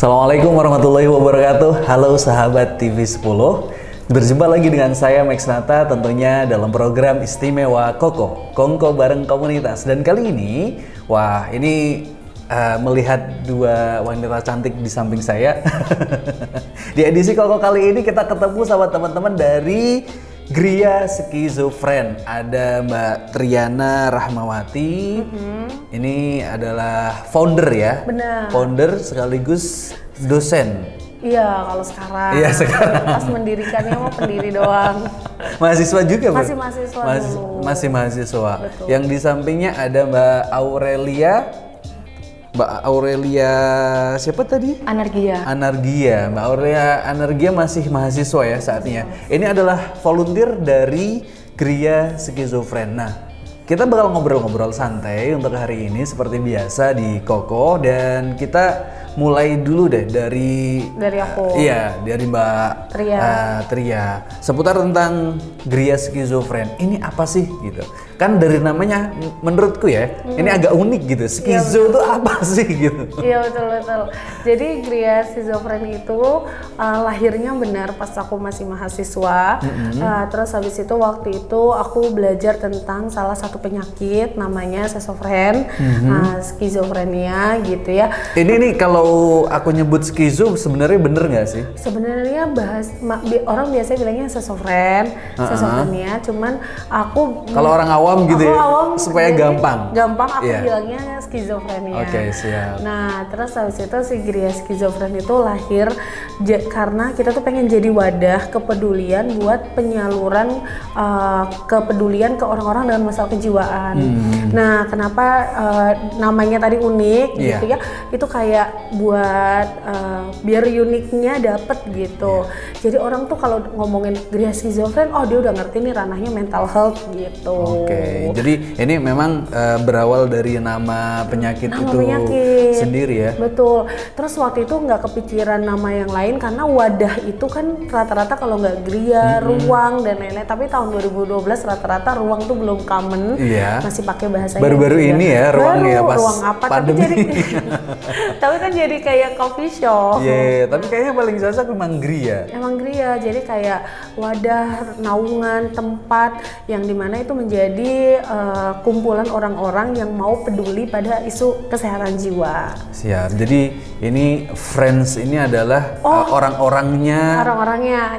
Assalamualaikum warahmatullahi wabarakatuh. Halo sahabat TV 10. Berjumpa lagi dengan saya Max Nata tentunya dalam program istimewa Kongko bareng komunitas. Dan kali ini, melihat dua wanita cantik di samping saya. Di edisi Koko kali ini kita ketemu sama teman-teman dari Gria Skizofren. Ada Mbak Triana Rahmawati. Ini adalah founder ya. Benar. Founder sekaligus dosen. Iya, kalau sekarang. Iya, sekarang. Pas mendirikannya mah pendiri doang. Mahasiswa juga, Mbak? Masih mahasiswa dulu. Masih mahasiswa. Betul. Yang di sampingnya ada Mbak Aurelia. Mbak Aurelia siapa tadi? Anargia. Mbak Aurelia Anargia masih mahasiswa ya saatnya. Ini adalah volunteer dari Gria Skizofren. Nah, kita bakal ngobrol-ngobrol santai untuk hari ini seperti biasa di Koko, dan kita mulai dulu deh dari aku. Iya, dari Mbak Tria. Seputar tentang Gria Skizofren. Ini apa sih gitu? Kan dari namanya menurutku ya, ini agak unik gitu. Skizo itu apa sih gitu? Iya, betul. Jadi Gria Skizofren itu lahirnya benar pas aku masih mahasiswa. Terus habis itu waktu itu aku belajar tentang salah satu penyakit namanya skizofren, skizofrenia gitu ya. Ini nih kalau aku nyebut skizo sebenarnya bener nggak sih? Sebenarnya orang biasanya bilangnya skizofrenia, cuman aku kalau orang awam gitu ya, supaya gampang aku bilangnya skizofrenia. Oke, siap. Nah, terus habis itu si Gria Skizofren itu lahir karena kita tuh pengen jadi wadah kepedulian buat penyaluran kepedulian ke orang-orang dengan masalah kejiwaan. Nah, kenapa namanya tadi unik gitu ya? Itu kayak buat biar uniknya dapet gitu. Jadi orang tuh kalau ngomongin Gria Skizofren, oh dia udah ngerti nih ranahnya mental health gitu. Oke, jadi ini memang berawal dari nama penyakit sendiri ya? Betul. Terus waktu itu nggak kepikiran nama yang lain karena wadah itu kan rata-rata kalau nggak Gria, ruang dan lain-lain. Tapi tahun 2012 rata-rata ruang tuh belum common, masih pakai bahasa baru-baru ini ya ruang ya pas ruang apa? pandemi. Tapi kan jadi kayak coffee shop. Iya, tapi kayaknya paling cocok memang Gria. Emang Gria, jadi kayak wadah, naungan, tempat yang dimana itu menjadi kumpulan orang-orang yang mau peduli pada isu kesehatan jiwa. Siap. Jadi ini friends ini adalah orang-orangnya.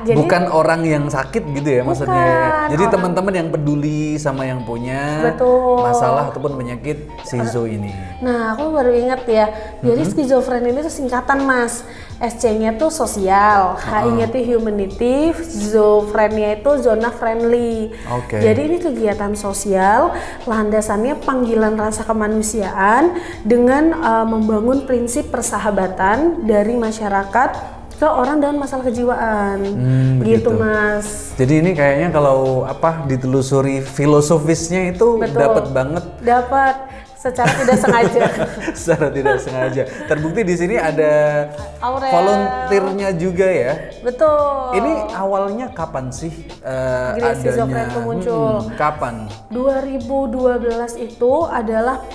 Jadi bukan orang yang sakit gitu ya maksudnya. Jadi teman-teman yang peduli sama yang punya masalah ataupun penyakit skizo ini. Nah, aku baru ingat ya. Jadi skizofren ini tuh singkatan, Mas. SC-nya tuh sosial, H-nya tuh humanity, skizofrenia itu zona friendly. Jadi ini kegiatan sosial, landasannya panggilan rasa kemanusiaan dengan membangun prinsip persahabatan dari masyarakat ke orang dengan masalah kejiwaan. Gitu, Mas. Jadi ini kayaknya kalau ditelusuri filosofisnya itu dapat banget. Dapat. Secara tidak sengaja. Secara tidak sengaja. Terbukti di sini ada volunteernya juga ya. Betul. Ini awalnya kapan sih Gria Skizofren itu muncul? Kapan? 2012 itu adalah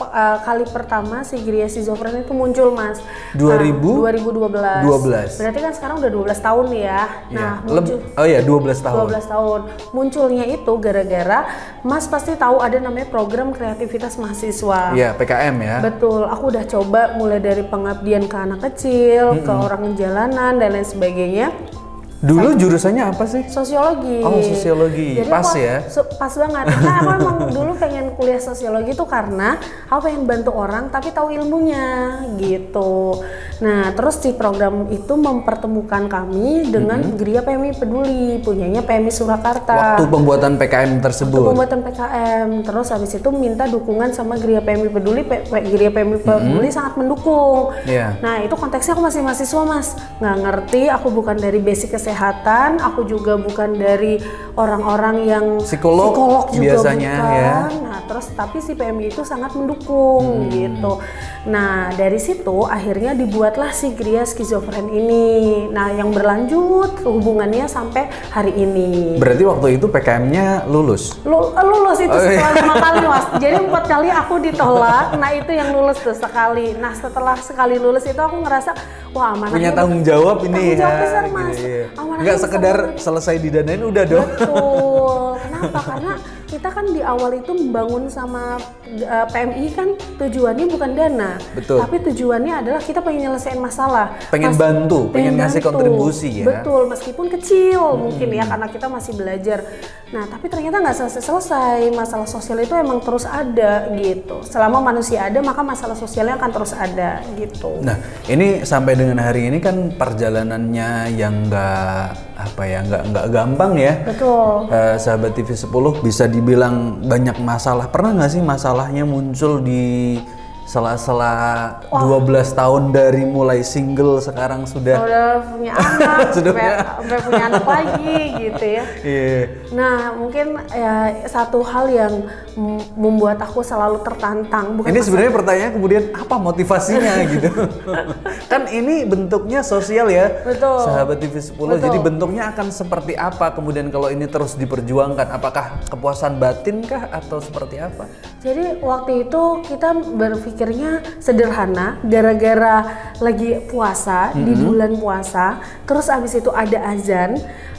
kali pertama si Gria Skizofren itu muncul, Mas. 2012. Berarti kan sekarang udah 12 tahun ya. Nah, 12 tahun. 12 tahun. Munculnya itu gara-gara Mas pasti tahu ada namanya program kreativitas mahasiswa. Iya, PKM ya. Betul, aku udah coba mulai dari pengabdian ke anak kecil, ke orang jalanan dan lain sebagainya. Dulu jurusannya apa sih? Sosiologi. Oh, sosiologi. Jadi pas ya? Pas banget. Karena aku emang dulu pengen kuliah sosiologi tuh karena aku pengen bantu orang tapi tahu ilmunya gitu. Nah, terus si program itu mempertemukan kami dengan Gria PMI Peduli, punyanya PMI Surakarta. Waktu pembuatan PKM tersebut. Terus habis itu minta dukungan sama Gria PMI Peduli. Gria PMI Peduli sangat mendukung. Nah, itu konteksnya aku masih mahasiswa, Mas. Nggak ngerti, aku bukan dari basic kesehatan, aku juga bukan dari orang-orang yang psikolog juga biasanya bukan. ya. Nah, terus tapi si PMI itu sangat mendukung gitu. Nah dari situ akhirnya dibuatlah si Gria Skizofren ini. Nah yang berlanjut hubungannya sampai hari ini. Berarti waktu itu PKM-nya lulus? Lulus itu setelah 5 kali mas. Jadi 4 kali aku ditolak. Nah itu yang lulus tuh sekali. Nah setelah sekali lulus itu aku ngerasa wah amanahnya punya tanggung jawab ini tanggung jawab ya. besar mas. Nggak sekedar selesai didanain udah dong. Betul. Kenapa? Karena kita kan di awal itu membangun sama PMI kan tujuannya bukan dana, betul. tapi tujuannya adalah kita pengen nyelesain masalah, pengen bantu, pengen ngasih kontribusi ya. Betul, meskipun kecil mungkin ya karena kita masih belajar. Nah tapi ternyata nggak selesai, masalah sosial itu emang terus ada gitu. Selama manusia ada maka masalah sosialnya akan terus ada gitu. Nah ini sampai dengan hari ini kan perjalanannya yang nggak gampang ya. Betul. Sahabat TV 10 bisa dibilang banyak masalah. Pernah nggak sih masalahnya muncul di sela-sela 12 tahun dari mulai single sekarang sudah punya anak, sampai punya anak lagi gitu ya. Yeah. Nah mungkin ya satu hal yang membuat aku selalu tertantang. Bukan ini sebenarnya pertanyaan kemudian apa motivasinya gitu? Kan ini bentuknya sosial ya. Betul. Sahabat TV 10. Betul. Jadi bentuknya akan seperti apa kemudian kalau ini terus diperjuangkan? Apakah kepuasan batin kah atau seperti apa? Jadi waktu itu kita berpikirnya sederhana, gara-gara lagi puasa di bulan puasa, terus abis itu ada azan,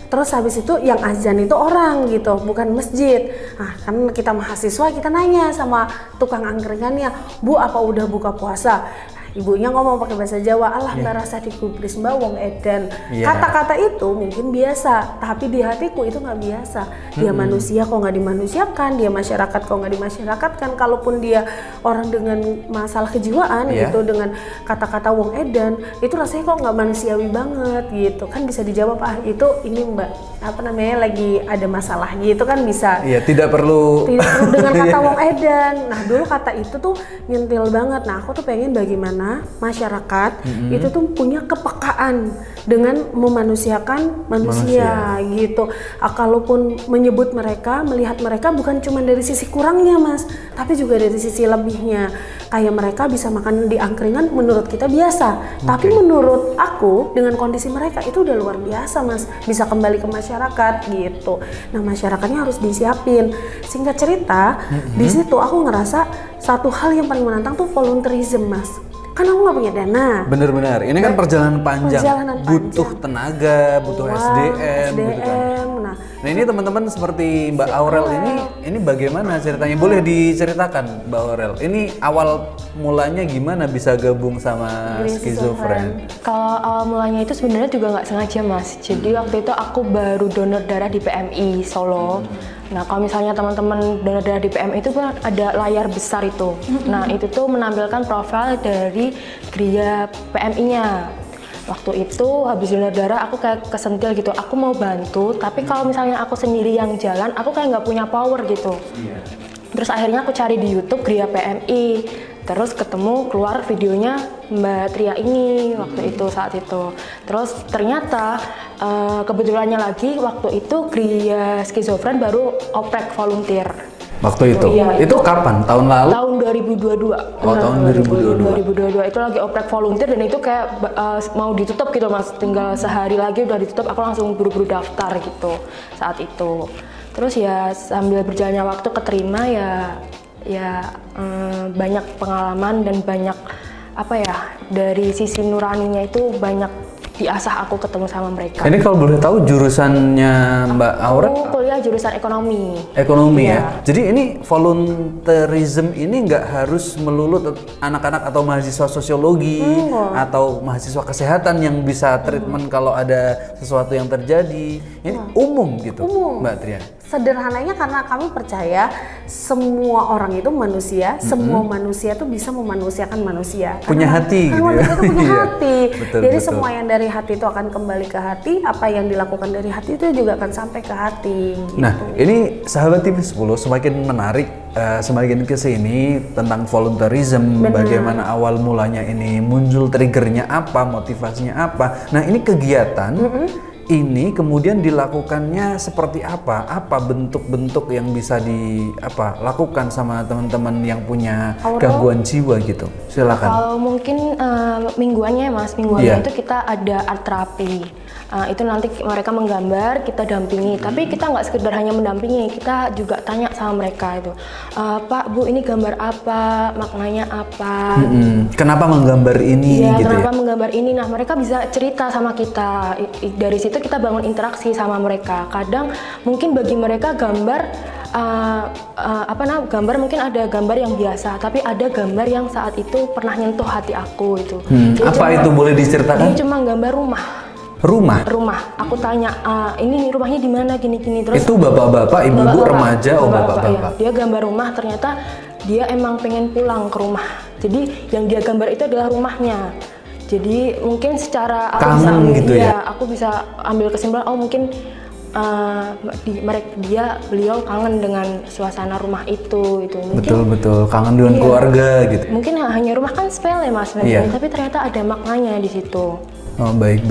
terus habis itu yang azan itu orang gitu, bukan masjid. Nah kan kita mahasiswa, kita nanya sama tukang angkringannya, Bu apa udah buka puasa? Ibunya ngomong pakai bahasa Jawa, Allah mbak rasa digubris mbak wong edan. Kata-kata itu mungkin biasa, tapi di hatiku itu nggak biasa. Dia manusia kok nggak dimanusiakan, dia masyarakat kok nggak dimasyarakatkan. Kalaupun dia orang dengan masalah kejiwaan gitu, dengan kata-kata wong edan, itu rasanya kok nggak manusiawi banget gitu. Kan bisa dijawab, itu ini mbak apa namanya lagi ada masalah gitu kan bisa. Iya tidak perlu dengan kata wong edan. Nah dulu kata itu tuh nyentil banget. Nah aku tuh pengen bagaimana masyarakat itu tuh punya kepekaan dengan memanusiakan manusia gitu. Kalaupun menyebut mereka, melihat mereka bukan cuma dari sisi kurangnya mas, tapi juga dari sisi lebihnya. Kayak mereka bisa makan di angkringan menurut kita biasa, tapi menurut aku dengan kondisi mereka itu udah luar biasa mas, bisa kembali ke masyarakat gitu. Nah masyarakatnya harus disiapin. Singkat cerita, di situ aku ngerasa satu hal yang paling menantang tuh volunteerism mas. Kan aku nggak punya dana. Bener-bener, ini kan perjalanan panjang, butuh tenaga, butuh SDM gitu kan. Nah ini teman-teman seperti Mbak Aurel ini bagaimana ceritanya? Boleh diceritakan Mbak Aurel, ini awal mulanya gimana bisa gabung sama Skizofren? Kalau awal mulanya itu sebenarnya juga nggak sengaja mas. Jadi waktu itu aku baru donor darah di PMI Solo. Nah kalau misalnya teman-teman donor darah di PMI itu kan ada layar besar itu. Nah itu tuh menampilkan profil dari Gria PMI-nya. Waktu itu habis donor darah aku kayak kesentil gitu, aku mau bantu, tapi kalau misalnya aku sendiri yang jalan, aku kayak nggak punya power gitu. Terus akhirnya aku cari di YouTube Gria PMI, terus ketemu keluar videonya Mbak Tria ini waktu itu saat itu. Terus ternyata kebetulannya lagi waktu itu Gria Skizofren baru oprek volunteer. Waktu itu? Iya, itu kapan? Tahun lalu? Tahun 2022. Oh, tahun 2022. 2022 itu lagi oprek volunteer dan itu kayak mau ditutup gitu mas. Tinggal sehari lagi udah ditutup, aku langsung buru-buru daftar gitu saat itu. Terus ya sambil berjalannya waktu keterima banyak pengalaman dan banyak dari sisi nuraninya itu banyak diasah aku ketemu sama mereka. Ini kalau boleh tahu jurusannya Mbak Aurel? Aku kuliah jurusan ekonomi. Ekonomi ya. Jadi ini volunteerism ini nggak harus melulu anak-anak atau mahasiswa sosiologi atau mahasiswa kesehatan yang bisa treatment kalau ada sesuatu yang terjadi. Ini umum gitu, Mbak Tria. Sederhananya karena kami percaya semua orang itu manusia, semua manusia tuh bisa memanusiakan manusia. Punya hati gitu ya. Manusia itu punya hati. Jadi betul. semua yang dari hati itu akan kembali ke hati, apa yang dilakukan dari hati itu juga akan sampai ke hati. Gitu. Nah, ini sahabat TV 10 semakin menarik, semakin kesini tentang volunteerism, bagaimana awal mulanya ini muncul, triggernya apa, motivasinya apa. Nah, ini kegiatan ini kemudian dilakukannya seperti apa? Apa bentuk-bentuk yang bisa lakukan sama teman-teman yang punya gangguan jiwa gitu? Silakan. Kalau mungkin mingguannya Mas, mingguannya itu kita ada art terapi. Itu nanti mereka menggambar, kita dampingi. Tapi kita nggak sekedar hanya mendampingi, kita juga tanya sama mereka itu, Pak, Bu, ini gambar apa? Maknanya apa? Kenapa menggambar ini? Iya, gitu kenapa ya? menggambar ini? Nah, mereka bisa cerita sama kita. Dari situ kita bangun interaksi sama mereka. Kadang mungkin bagi mereka gambar gambar mungkin ada gambar yang biasa, tapi ada gambar yang saat itu pernah nyentuh hati aku itu. Apa itu, boleh diceritakan? Ini cuma gambar rumah. Rumah. Aku tanya, ini rumahnya di mana gini-gini terus. Itu bapak-bapak, ibu-ibu, remaja, bapak-bapak. Iya. Dia gambar rumah, ternyata dia emang pengen pulang ke rumah. Jadi yang dia gambar itu adalah rumahnya. Jadi mungkin secara kangen gitu ya. Aku bisa ambil kesimpulan, mungkin beliau kangen dengan suasana rumah itu. Mungkin, betul kangen dengan keluarga gitu. Mungkin hanya rumah kan sepele Mas, tapi ternyata ada maknanya di situ. Oh, baik.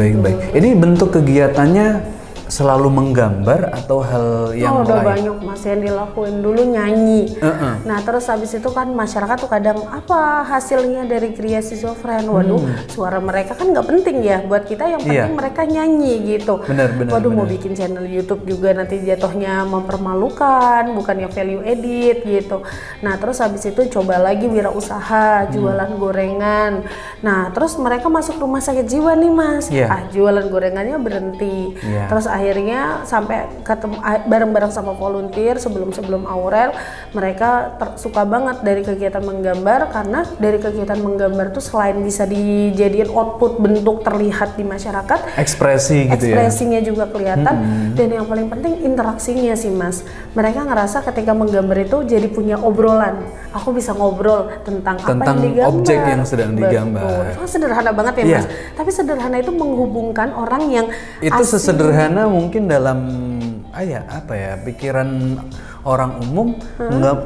Ini bentuk kegiatannya selalu menggambar atau hal yang udah lain? banyak Mas yang dilakuin. Dulu nyanyi. Nah terus habis itu kan masyarakat tuh kadang apa hasilnya dari Gria Skizofren? Waduh, suara mereka kan nggak penting ya buat kita, yang penting mereka nyanyi gitu. Benar. Waduh, mau bikin channel YouTube juga nanti jatuhnya mempermalukan, bukannya value edit gitu. Nah terus habis itu coba lagi wirausaha, jualan gorengan. Nah terus mereka masuk rumah sakit jiwa nih Mas. Jualan gorengannya berhenti. Terus akhirnya sampai ketemu bareng-bareng sama volunteer sebelum Aurel, mereka suka banget dari kegiatan menggambar, karena dari kegiatan menggambar tuh selain bisa dijadiin output bentuk terlihat di masyarakat, ekspresinya juga kelihatan, dan yang paling penting interaksinya sih Mas. Mereka ngerasa ketika menggambar itu jadi punya obrolan. Aku bisa ngobrol tentang apa yang digambar, objek yang sedang digambar. Betul. Sederhana banget ya Mas. Tapi sederhana itu menghubungkan orang yang itu sesederhana mungkin dalam pikiran orang umum,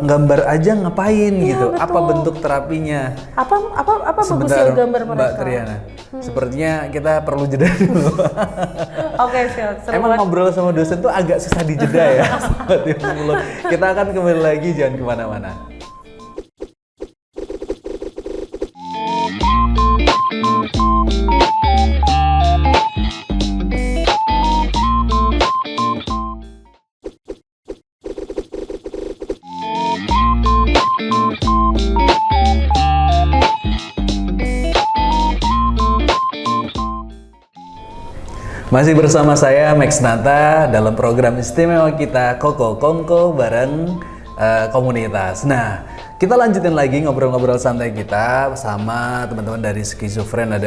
gambar aja ngapain gitu. Betul. Apa bentuk terapinya? Apa bagusnya gambar mereka? Mbak Triana, sepertinya kita perlu jeda dulu. Oke, siap. Emang ngobrol sama dosen tuh agak susah dijeda ya. Kita akan kembali lagi, jangan kemana-mana. Masih bersama saya Max Nata dalam program istimewa kita Koko Kongko bareng komunitas. Nah, kita lanjutin lagi ngobrol-ngobrol santai kita sama teman-teman dari Skizofren.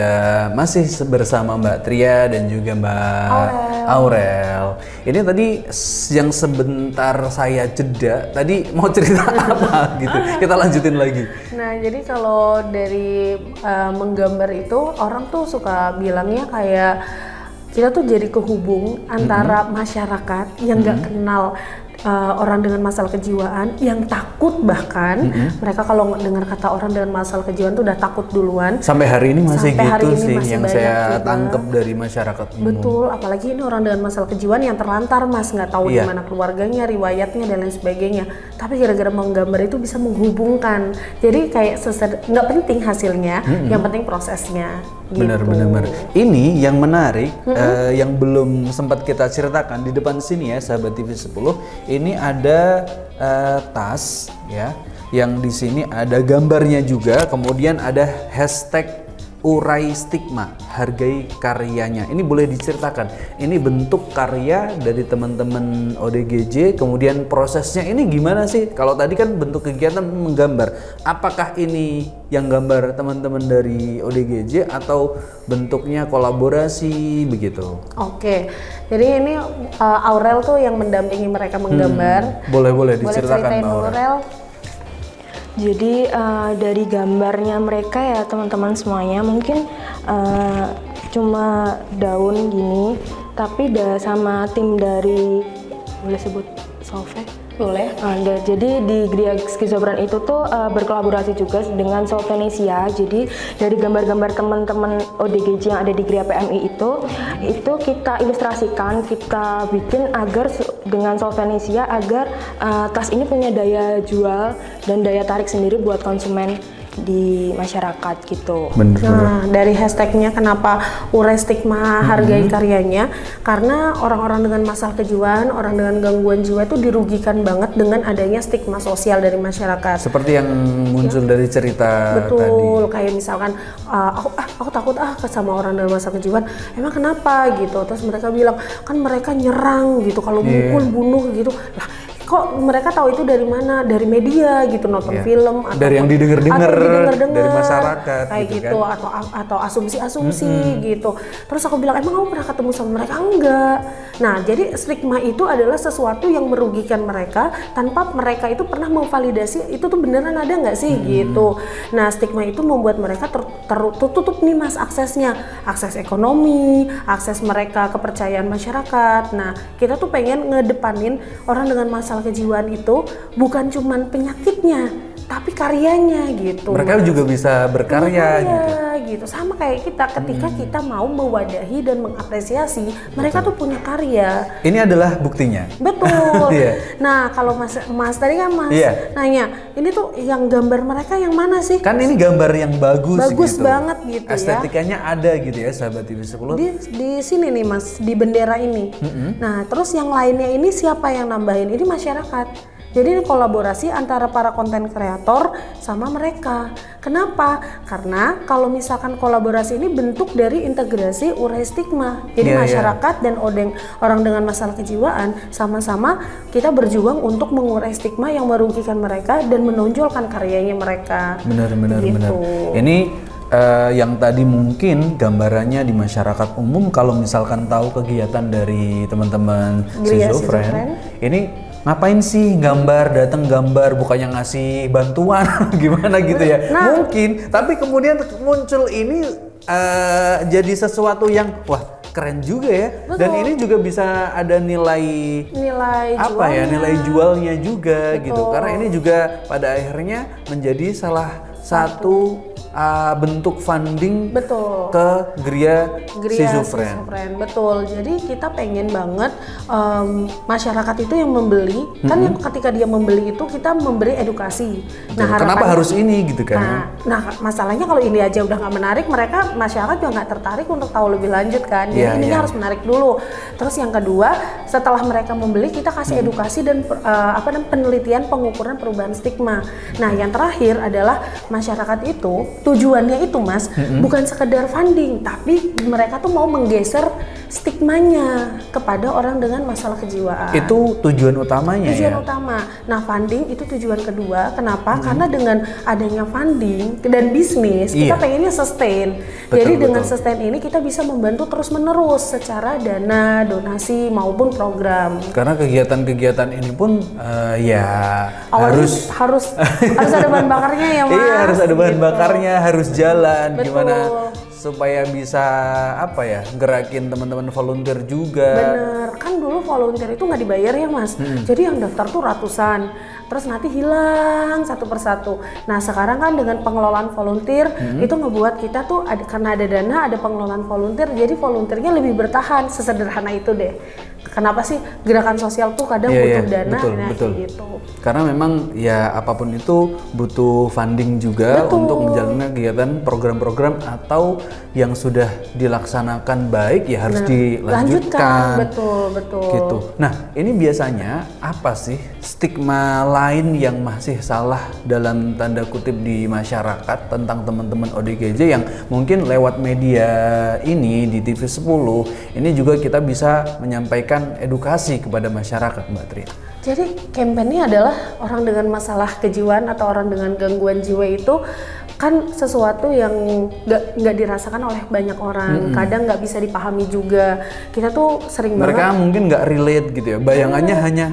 Masih bersama Mbak Tria dan juga Mbak Aurel. Ini tadi yang sebentar saya jeda, tadi mau cerita apa gitu. Kita lanjutin lagi. Nah, jadi kalau dari menggambar itu orang tuh suka bilangnya kayak kita tuh jadi kehubung antara masyarakat yang nggak kenal orang dengan masalah kejiwaan, yang takut bahkan mereka kalau dengar kata orang dengan masalah kejiwaan tuh udah takut duluan. Sampai hari ini masih gitu sih masih yang saya tangkep dari masyarakat umum. Betul, apalagi ini orang dengan masalah kejiwaan yang terlantar Mas, nggak tahu di mana keluarganya, riwayatnya dan lain sebagainya. Tapi gara-gara menggambar itu bisa menghubungkan. Jadi kayak nggak penting hasilnya, yang penting prosesnya. Benar. Ini yang menarik, yang belum sempat kita ceritakan di depan sini ya, sahabat TV 10. Ini ada tas ya, yang di sini ada gambarnya juga, kemudian ada hashtag urai stigma, hargai karyanya. Ini boleh diceritakan, ini bentuk karya dari teman-teman ODGJ, kemudian prosesnya ini gimana sih? Kalau tadi kan bentuk kegiatan menggambar, apakah ini yang gambar teman-teman dari ODGJ atau bentuknya kolaborasi begitu? Oke, jadi ini Aurel tuh yang mendampingi mereka menggambar. Boleh diceritakan Mbak Aurel. Jadi dari gambarnya mereka ya teman-teman semuanya mungkin cuma daun gini, tapi sama tim dari, boleh sebut Solve? Boleh. Jadi di Gria Skizofren itu tuh berkolaborasi juga dengan Solvenesia. Jadi dari gambar-gambar teman-teman ODGJ yang ada di Gria PMI itu kita ilustrasikan, kita bikin agar dengan Solvenesia agar tas ini punya daya jual dan daya tarik sendiri buat konsumen di masyarakat gitu. Nah, dari hashtagnya kenapa urai stigma hargai karyanya, karena orang-orang dengan masalah kejiwaan, orang dengan gangguan jiwa itu dirugikan banget dengan adanya stigma sosial dari masyarakat. Seperti yang muncul dari cerita Betul, tadi. kayak misalkan aku takut sama orang dengan masalah kejiwaan. Emang kenapa gitu? Terus mereka bilang kan mereka nyerang gitu, kalau mukul bunuh gitu. Lah, kok mereka tahu itu dari mana? Dari media gitu, nonton film atau dari yang didengar-dengar dari masyarakat kayak gitu kan? atau asumsi-asumsi gitu. Terus aku bilang, emang kamu pernah ketemu sama mereka? Enggak. Nah, jadi stigma itu adalah sesuatu yang merugikan mereka tanpa mereka itu pernah memvalidasi itu tuh beneran ada nggak sih gitu. Nah, stigma itu membuat mereka tertutup nih Mas aksesnya, akses ekonomi, akses mereka kepercayaan masyarakat. Nah, kita tuh pengen ngedepanin orang dengan masalah kejiwaan itu bukan cuman penyakitnya, tapi karyanya gitu. Mereka juga bisa berkarya gitu. Sama kayak kita ketika kita mau mewadahi dan mengapresiasi mereka tuh punya karya. Ini adalah buktinya. Betul. Iya. Nah, kalau Mas tadi kan Mas nanya, ini tuh yang gambar mereka yang mana sih? Kan ini gambar yang bagus Bagus gitu. banget gitu ya. Estetikanya ada gitu ya sahabat TV10. Di sini nih Mas, di bendera ini. Nah, terus yang lainnya ini siapa yang nambahin? Ini masyarakat. Jadi ini kolaborasi antara para konten kreator sama mereka. Kenapa? Karena kalau misalkan kolaborasi ini bentuk dari integrasi urai stigma. Jadi masyarakat dan orang dengan masalah kejiwaan sama-sama kita berjuang untuk mengurai stigma yang merugikan mereka dan menonjolkan karyanya mereka. Benar. Gitu. Ini yang tadi mungkin gambarannya di masyarakat umum kalau misalkan tahu kegiatan dari teman-teman Skizofren, ini ngapain sih datang gambar bukannya ngasih bantuan gimana gitu ya. Mungkin, tapi kemudian muncul ini jadi sesuatu yang wah keren juga ya. Betul. Dan ini juga bisa ada nilai apa ya, nilai jualnya juga. Gitu. Karena ini juga pada akhirnya menjadi salah satu bentuk funding ke Gria Skizofren. Betul. Jadi kita pengen banget masyarakat itu yang membeli, kan yang ketika dia membeli itu kita memberi edukasi. Nah, kenapa harus ini gitu kan? Nah, masalahnya kalau ini aja udah nggak menarik, masyarakat juga nggak tertarik untuk tahu lebih lanjut kan. Jadi ini harus menarik dulu. Terus yang kedua, setelah mereka membeli kita kasih edukasi dan penelitian pengukuran perubahan stigma. Nah, yang terakhir adalah masyarakat itu tujuannya itu Mas, bukan sekedar funding, tapi mereka tuh mau menggeser stigmanya kepada orang dengan masalah kejiwaan. Itu tujuan utamanya Tujuan utama. Nah, funding itu tujuan kedua. Kenapa? Karena dengan adanya funding dan bisnis, kita pengennya sustain. Jadi dengan sustain ini kita bisa membantu terus-menerus secara dana, donasi maupun program. Karena kegiatan-kegiatan ini pun harus ada bahan bakarnya ya Mas. Iya, harus ada bahan bakarnya, harus jalan. Betul. Gimana supaya bisa gerakin teman-teman volunteer juga. Bener, kan dulu volunteer itu nggak dibayar ya Mas. Jadi yang daftar tuh ratusan, terus nanti hilang satu persatu. Nah sekarang kan dengan pengelolaan volunteer itu ngebuat kita tuh karena ada dana, ada pengelolaan volunteer, jadi volunteernya lebih bertahan. Sesederhana itu deh. Kenapa sih gerakan sosial tuh kadang butuh dana, betul. gitu. Karena memang ya apapun itu butuh funding juga untuk menjalankan kegiatan program-program atau yang sudah dilaksanakan baik ya harus dilanjutkan. Betul. Gitu. Nah, ini biasanya apa sih stigma lain yang masih salah dalam tanda kutip di masyarakat tentang teman-teman ODGJ yang mungkin lewat media ini di TV10 ini juga kita bisa menyampaikan edukasi kepada masyarakat, Mbak Tri. Jadi kampanye adalah orang dengan masalah kejiwaan atau orang dengan gangguan jiwa itu kan sesuatu yang nggak dirasakan oleh banyak orang, kadang nggak bisa dipahami juga. Kita tuh sering Mereka banget mungkin nggak relate gitu ya, bayangannya hanya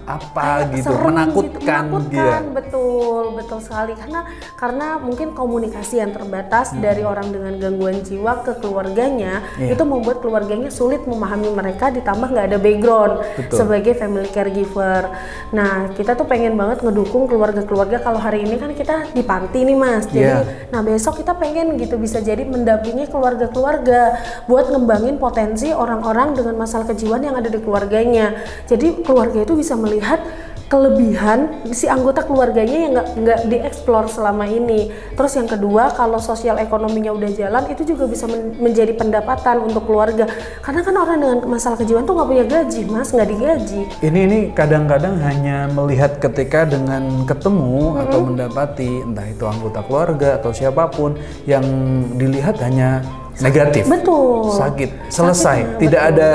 apa gitu, serem menakutkan dia. betul sekali, karena mungkin komunikasi yang terbatas dari orang dengan gangguan jiwa ke keluarganya, itu membuat keluarganya sulit memahami mereka, ditambah nggak ada background sebagai family caregiver. Nah, kita tuh pengen banget ngedukung keluarga-keluarga. Kalau hari ini kan kita di panti nih Mas, jadi nah besok kita pengen gitu bisa jadi mendampingi keluarga-keluarga buat ngembangin potensi orang-orang dengan masalah kejiwaan yang ada di keluarganya. Jadi keluarga itu bisa melihat kelebihan si anggota keluarganya yang nggak dieksplor selama ini. Terus yang kedua, kalau sosial ekonominya udah jalan, itu juga bisa menjadi pendapatan untuk keluarga. Karena kan orang dengan masalah kejiwaan tuh nggak punya gaji, Mas, nggak digaji. Ini kadang-kadang hanya melihat ketika dengan ketemu atau mendapati entah itu anggota keluarga atau siapapun yang dilihat hanya negatif, betul, sakit, selesai, tidak ada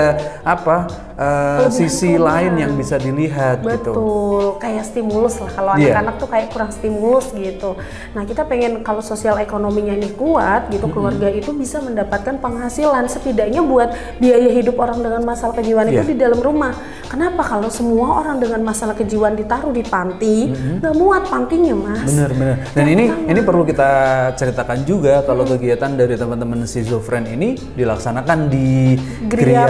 sisi lain yang bisa dilihat. Betul, kayak stimulus lah, kalau anak-anak tuh kayak kurang stimulus gitu. Nah, kita pengen kalau sosial ekonominya ini kuat gitu, keluarga itu bisa mendapatkan penghasilan setidaknya buat biaya hidup orang dengan masalah kejiwaan itu di dalam rumah. Kenapa kalau semua orang dengan masalah kejiwaan ditaruh di panti, nggak muat pantinya, Mas. Bener. Dan ini perlu kita ceritakan juga kalau kegiatan dari teman-teman schizofren ini dilaksanakan di Gria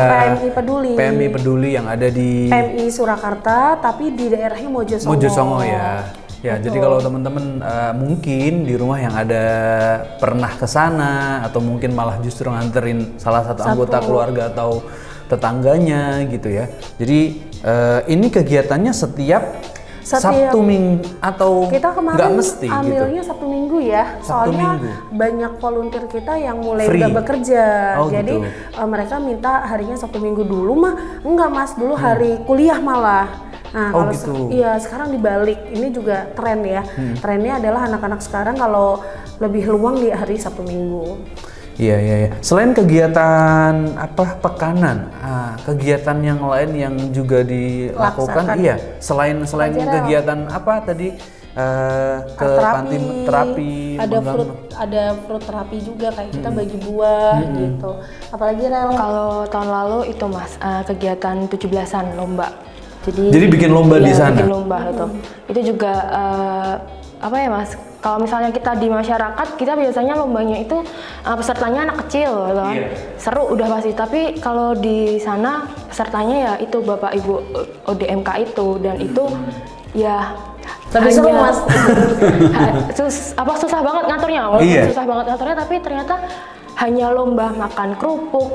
PMI Peduli yang ada di PMI Surakarta, tapi di daerahnya Mojosongo. Mojosongo ya. Ya, jadi kalau teman-teman mungkin di rumah yang ada pernah ke sana atau mungkin malah justru nganterin salah satu anggota keluarga atau tetangganya gitu ya. Jadi ini kegiatannya setiap Sabtu Minggu atau kita kemarin nggak mesti ambilnya gitu? Sabtu Minggu ya, soalnya banyak volunteer kita yang mulai Free. udah bekerja, jadi gitu. Mereka minta harinya Sabtu Minggu dulu mah, enggak Mas, dulu hari kuliah malah. Nah, kalau gitu. Iya, sekarang dibalik, ini juga tren ya. Trennya adalah anak-anak sekarang kalau lebih luang di hari Sabtu Minggu. Iya. Selain kegiatan pekanan, kegiatan yang lain yang juga dilakukan, selain kegiatan tadi ke panti terapi, ada fruit terapi juga, kayak kita bagi buah gitu. Apalagi kalau tahun lalu itu Mas, kegiatan 17-an lomba. Jadi bikin lomba di sana. Bikin lomba gitu. Itu juga Mas? Kalau misalnya kita di masyarakat, kita biasanya lombanya itu pesertanya anak kecil, gitu kan. Seru udah pasti. Tapi kalau di sana pesertanya ya itu Bapak Ibu ODMK itu, dan itu ya tapi seru Mas. Susah banget ngaturnya. Susah banget ngaturnya, tapi ternyata hanya lomba makan kerupuk,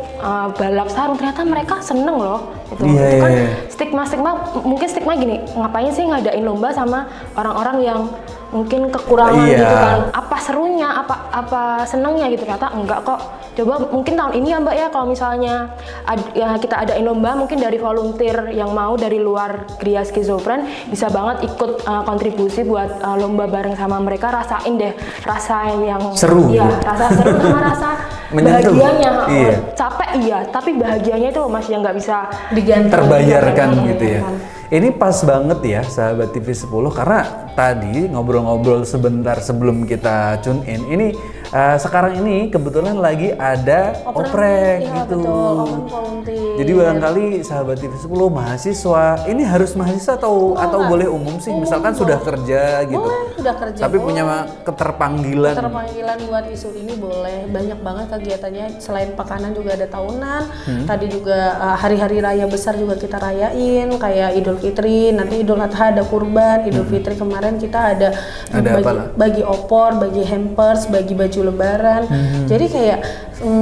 balap sarung, ternyata mereka seneng loh. Itu kan stigma mungkin stigma gini, ngapain sih ngadain lomba sama orang-orang yang mungkin kekurangan gitu kan, apa serunya, apa senengnya gitu. Ternyata enggak kok. Coba mungkin tahun ini ya Mbak ya, kalau misalnya kita adain lomba, mungkin dari volunteer yang mau dari luar Gria Schizofren bisa banget ikut kontribusi buat lomba bareng sama mereka. Rasain deh rasa yang seru, rasa seru sama rasa bahagianya. Capek tapi bahagianya itu Mas yang nggak bisa terbayarkan gitu ya. Ini pas banget ya sahabat TV 10, karena tadi ngobrol-ngobrol sebentar sebelum kita tune in. Ini sekarang ini kebetulan lagi ada oprek gitu. Betul, jadi barangkali sahabat TV 10 mahasiswa, ini harus mahasiswa atau boleh umum sih? Misalkan sudah kerja gitu. Boleh, sudah kerja. Tapi punya keterpanggilan buat isu ini boleh. Banyak banget kegiatannya, selain pekanan juga ada tahunan. Tadi juga hari-hari raya besar juga kita rayain, kayak Idul Fitri, nanti Idul Adha ada kurban, Idul Fitri kemarin kita ada bagi opor, bagi hampers, bagi baju lebaran. Jadi kayak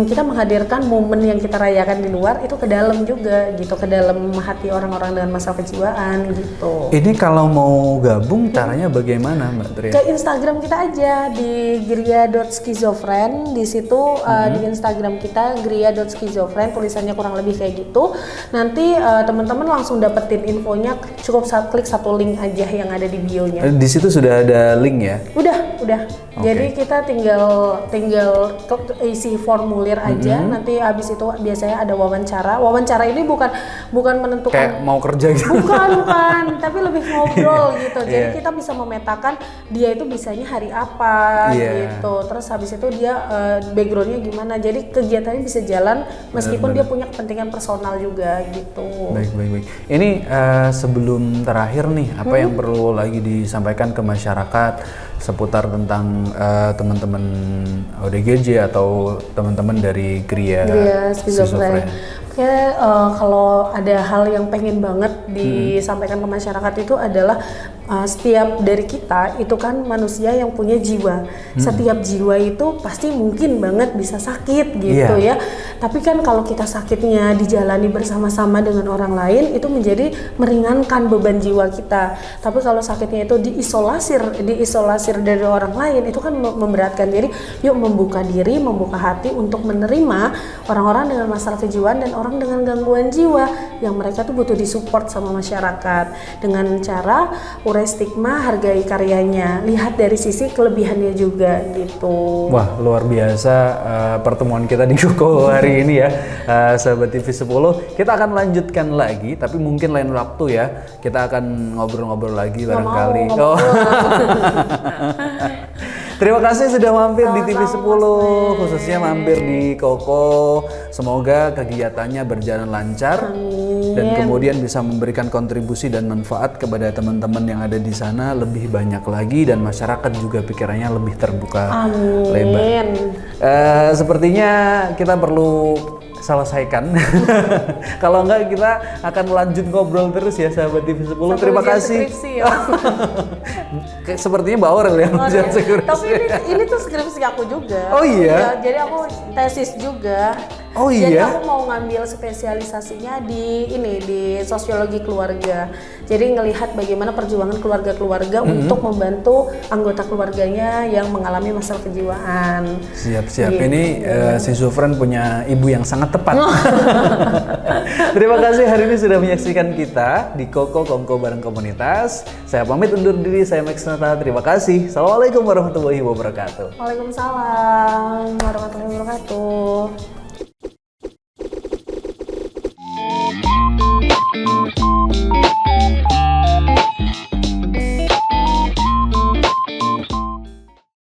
kita menghadirkan momen yang kita rayakan di luar itu ke dalam juga gitu, ke dalam hati orang-orang dengan masalah kejiwaan gitu. Ini kalau mau gabung caranya bagaimana Mbak Tria? Ke Instagram kita aja di gria.schizofren. Di situ di Instagram kita gria.schizofren, tulisannya kurang lebih kayak gitu. Nanti teman-teman langsung dapetin infonya, cukup klik satu link aja yang ada di bio-nya. Di situ sudah ada link ya? Udah. Okay. Jadi kita tinggal isi form formulir aja. Nanti habis itu biasanya ada wawancara. Wawancara ini bukan menentukan Kayak mau kerja gitu. bukan, tapi lebih ngobrol gitu. Jadi kita bisa memetakan dia itu bisanya hari apa gitu. Terus habis itu dia backgroundnya gimana. Jadi kegiatannya bisa jalan meskipun dia punya kepentingan personal juga gitu. Baik. Ini sebelum terakhir nih, apa yang perlu lagi disampaikan ke masyarakat seputar tentang teman-teman ODGJ atau teman-teman dari Gria Skizofren? Oke, kalau ada hal yang pengen banget disampaikan ke masyarakat itu adalah setiap dari kita itu kan manusia yang punya jiwa. Setiap jiwa itu pasti mungkin banget bisa sakit gitu ya. Tapi kan kalau kita sakitnya dijalani bersama-sama dengan orang lain itu menjadi meringankan beban jiwa kita. Tapi kalau sakitnya itu diisolasir dari orang lain itu kan memberatkan. Jadi yuk membuka diri, membuka hati untuk menerima orang-orang dengan masalah kejiwaan dan orang dengan gangguan jiwa yang mereka tuh butuh disupport sama masyarakat dengan cara urai stigma, hargai karyanya, lihat dari sisi kelebihannya juga gitu. Wah, luar biasa pertemuan kita di Koko hari ini ya, sahabat TV 10. Kita akan lanjutkan lagi, tapi mungkin lain waktu ya. Kita akan ngobrol-ngobrol lagi barangkali. Terima kasih sudah mampir di TV 10, khususnya mampir di Koko. Semoga kegiatannya berjalan lancar dan kemudian bisa memberikan kontribusi dan manfaat kepada teman-teman yang ada di sana lebih banyak lagi dan masyarakat juga pikirannya lebih terbuka lebar. Sepertinya kita perlu selesaikan. Kalau enggak kita akan lanjut ngobrol terus ya sahabat TV 10. Terima kasih. Sepertinya bawor ya. Tapi ini tuh skripsi aku juga. Oh iya. Jadi aku tesis juga. Oh Jadi iya. aku mau ngambil spesialisasinya di sosiologi keluarga. Jadi ngelihat bagaimana perjuangan keluarga-keluarga untuk membantu anggota keluarganya yang mengalami masalah kejiwaan. Siap. Gitu. Ini Skizofren punya ibu yang sangat tepat. Terima kasih hari ini sudah menyaksikan kita di Koko Kongko bareng komunitas. Saya pamit undur diri, saya Max Nata. Terima kasih. Assalamualaikum warahmatullahi wabarakatuh. Waalaikumsalam warahmatullahi wabarakatuh.